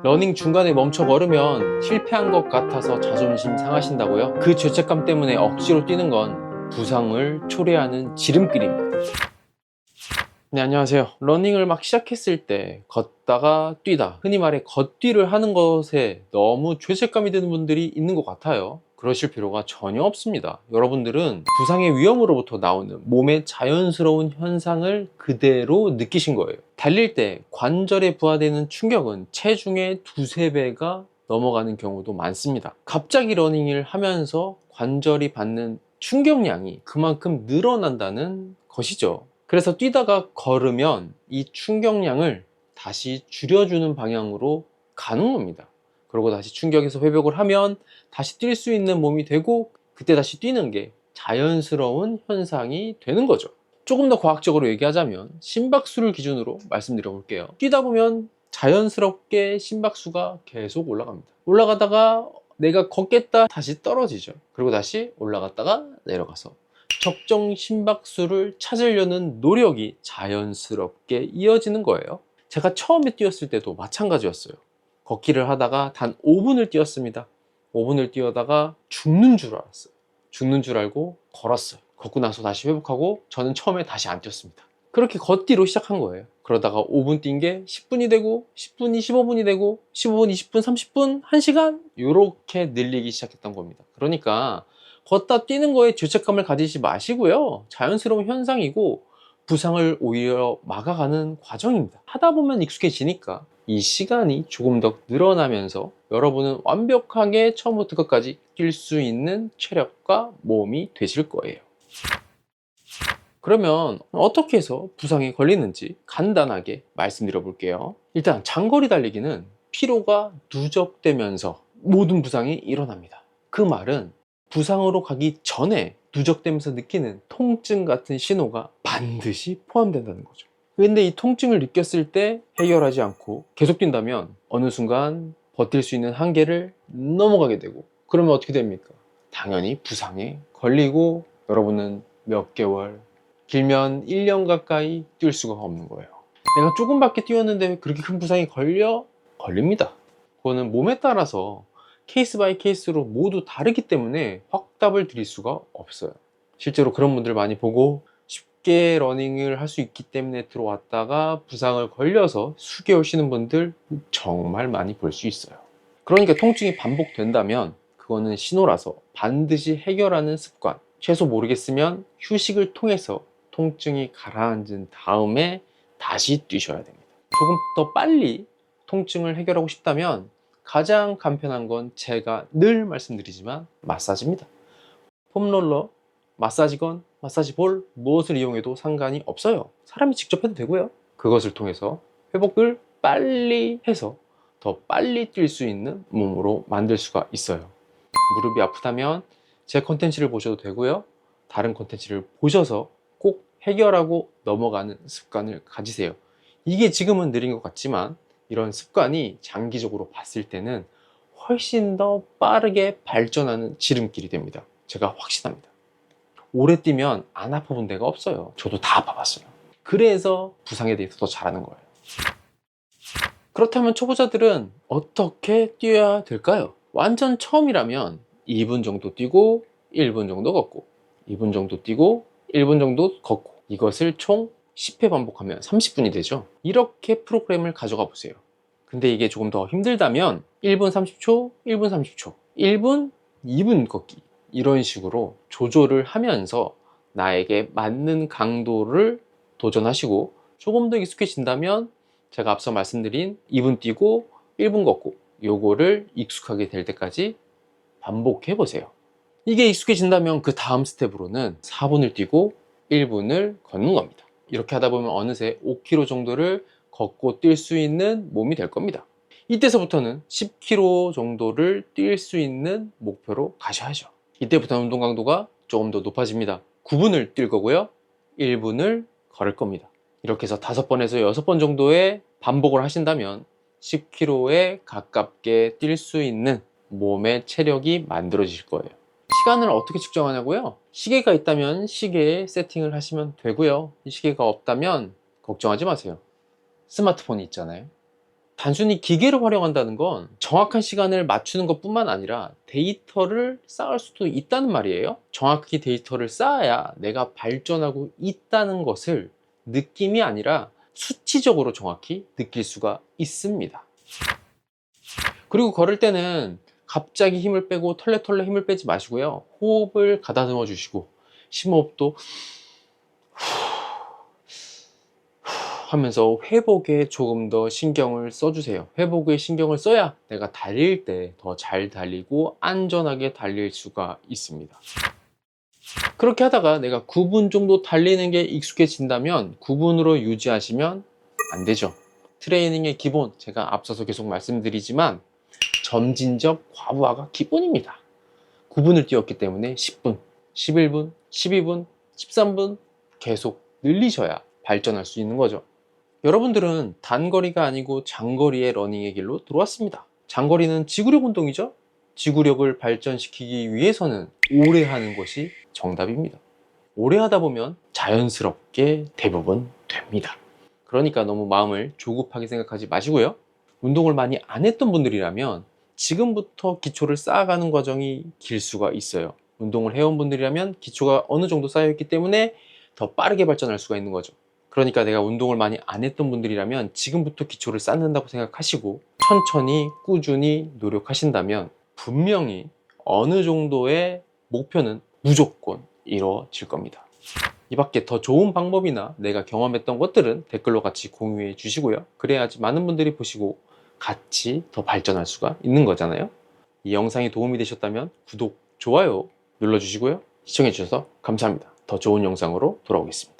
러닝 중간에 멈춰 걸으면 실패한 것 같아서 자존심 상하신다고요? 그 죄책감 때문에 억지로 뛰는 건 부상을 초래하는 지름길입니다. 네, 안녕하세요. 러닝을 막 시작했을 때 걷다가 뛰다, 흔히 말해 걷기를 하는 것에 너무 죄책감이 드는 분들이 있는 것 같아요. 그러실 필요가 전혀 없습니다. 여러분들은 부상의 위험으로부터 나오는 몸의 자연스러운 현상을 그대로 느끼신 거예요. 달릴 때 관절에 부하되는 충격은 체중의 두세 배가 넘어가는 경우도 많습니다. 갑자기 러닝을 하면서 관절이 받는 충격량이 그만큼 늘어난다는 것이죠. 그래서 뛰다가 걸으면 이 충격량을 다시 줄여주는 방향으로 가는 겁니다. 그리고 다시 충격에서 회복을 하면 다시 뛸 수 있는 몸이 되고, 그때 다시 뛰는 게 자연스러운 현상이 되는 거죠. 조금 더 과학적으로 얘기하자면 심박수를 기준으로 말씀드려 볼게요. 뛰다 보면 자연스럽게 심박수가 계속 올라갑니다. 올라가다가 내가 걷겠다 다시 떨어지죠. 그리고 다시 올라갔다가 내려가서 적정 심박수를 찾으려는 노력이 자연스럽게 이어지는 거예요. 제가 처음에 뛰었을 때도 마찬가지였어요. 걷기를 하다가 단 5분을 뛰었습니다. 5분을 뛰어다가 죽는 줄 알았어요. 죽는 줄 알고 걸었어요. 걷고 나서 다시 회복하고 저는 처음에 다시 안 뛰었습니다. 그렇게 걷기로 시작한 거예요. 그러다가 5분 뛴 게 10분이 되고 10분이 15분이 되고 15분, 20분, 30분, 1시간 이렇게 늘리기 시작했던 겁니다. 그러니까 걷다 뛰는 거에 죄책감을 가지지 마시고요. 자연스러운 현상이고 부상을 오히려 막아가는 과정입니다. 하다 보면 익숙해지니까 이 시간이 조금 더 늘어나면서 여러분은 완벽하게 처음부터 끝까지 뛸 수 있는 체력과 몸이 되실 거예요. 그러면 어떻게 해서 부상에 걸리는지 간단하게 말씀드려 볼게요. 일단 장거리 달리기는 피로가 누적되면서 모든 부상이 일어납니다. 그 말은 부상으로 가기 전에 누적되면서 느끼는 통증 같은 신호가 반드시 포함된다는 거죠. 근데 이 통증을 느꼈을 때 해결하지 않고 계속 뛴다면 어느 순간 버틸 수 있는 한계를 넘어가게 되고, 그러면 어떻게 됩니까? 당연히 부상에 걸리고 여러분은 몇 개월, 길면 1년 가까이 뛸 수가 없는 거예요. 내가 조금밖에 뛰었는데 왜 그렇게 큰 부상이 걸립니다. 그거는 몸에 따라서 케이스 바이 케이스로 모두 다르기 때문에 확답을 드릴 수가 없어요. 실제로 그런 분들 많이 보고 쉽게 러닝을 할 수 있기 때문에 들어왔다가 부상을 걸려서 수개월 쉬는 분들 정말 많이 볼 수 있어요. 그러니까 통증이 반복된다면 그거는 신호라서 반드시 해결하는 습관, 최소 모르겠으면 휴식을 통해서 통증이 가라앉은 다음에 다시 뛰셔야 됩니다. 조금 더 빨리 통증을 해결하고 싶다면 가장 간편한 건 제가 늘 말씀드리지만 마사지입니다. 폼롤러, 마사지건, 마사지볼 무엇을 이용해도 상관이 없어요. 사람이 직접 해도 되고요. 그것을 통해서 회복을 빨리 해서 더 빨리 뛸 수 있는 몸으로 만들 수가 있어요. 무릎이 아프다면 제 컨텐츠를 보셔도 되고요. 다른 컨텐츠를 보셔서 꼭 해결하고 넘어가는 습관을 가지세요. 이게 지금은 느린 것 같지만 이런 습관이 장기적으로 봤을 때는 훨씬 더 빠르게 발전하는 지름길이 됩니다. 제가 확신합니다. 오래 뛰면 안 아파본 데가 없어요. 저도 다 아파봤어요. 그래서 부상에 대해서 더 잘하는 거예요. 그렇다면 초보자들은 어떻게 뛰어야 될까요? 완전 처음이라면 2분 정도 뛰고 1분 정도 걷고 2분 정도 뛰고 1분 정도 걷고, 이것을 총 10회 반복하면 30분이 되죠. 이렇게 프로그램을 가져가 보세요. 근데 이게 조금 더 힘들다면 1분 30초, 1분 30초, 1분, 2분 걷기, 이런 식으로 조절을 하면서 나에게 맞는 강도를 도전하시고, 조금 더 익숙해진다면 제가 앞서 말씀드린 2분 뛰고 1분 걷고 요거를 익숙하게 될 때까지 반복해 보세요. 이게 익숙해진다면 그 다음 스텝으로는 4분을 뛰고 1분을 걷는 겁니다. 이렇게 하다 보면 어느새 5km 정도를 걷고 뛸 수 있는 몸이 될 겁니다. 이때서부터는 10km 정도를 뛸 수 있는 목표로 가셔야죠. 이때부터 운동 강도가 조금 더 높아집니다. 9분을 뛸 거고요. 1분을 걸을 겁니다. 이렇게 해서 5번에서 6번 정도의 반복을 하신다면 10km에 가깝게 뛸 수 있는 몸의 체력이 만들어지실 거예요. 시간을 어떻게 측정하냐고요? 시계가 있다면 시계에 세팅을 하시면 되고요. 이 시계가 없다면 걱정하지 마세요. 스마트폰이 있잖아요. 단순히 기계를 활용한다는 건 정확한 시간을 맞추는 것뿐만 아니라 데이터를 쌓을 수도 있다는 말이에요. 정확히 데이터를 쌓아야 내가 발전하고 있다는 것을 느낌이 아니라 수치적으로 정확히 느낄 수가 있습니다. 그리고 걸을 때는 갑자기 힘을 빼고 털레털레 힘을 빼지 마시고요. 호흡을 가다듬어 주시고 심호흡도 하면서 회복에 조금 더 신경을 써주세요. 회복에 신경을 써야 내가 달릴 때 더 잘 달리고 안전하게 달릴 수가 있습니다. 그렇게 하다가 내가 9분 정도 달리는 게 익숙해진다면 9분으로 유지하시면 안 되죠. 트레이닝의 기본, 제가 앞서서 계속 말씀드리지만 점진적 과부하가 기본입니다. 9분을 뛰었기 때문에 10분, 11분, 12분, 13분 계속 늘리셔야 발전할 수 있는 거죠. 여러분들은 단거리가 아니고 장거리의 러닝의 길로 들어왔습니다. 장거리는 지구력 운동이죠. 지구력을 발전시키기 위해서는 오래 하는 것이 정답입니다. 오래 하다 보면 자연스럽게 대부분 됩니다. 그러니까 너무 마음을 조급하게 생각하지 마시고요. 운동을 많이 안 했던 분들이라면 지금부터 기초를 쌓아가는 과정이 길 수가 있어요. 운동을 해온 분들이라면 기초가 어느 정도 쌓여있기 때문에 더 빠르게 발전할 수가 있는 거죠. 그러니까 내가 운동을 많이 안 했던 분들이라면 지금부터 기초를 쌓는다고 생각하시고 천천히 꾸준히 노력하신다면 분명히 어느 정도의 목표는 무조건 이루어질 겁니다. 이 밖에 더 좋은 방법이나 내가 경험했던 것들은 댓글로 같이 공유해 주시고요. 그래야지 많은 분들이 보시고 같이 더 발전할 수가 있는 거잖아요. 이 영상이 도움이 되셨다면 구독, 좋아요 눌러주시고요. 시청해 주셔서 감사합니다. 더 좋은 영상으로 돌아오겠습니다.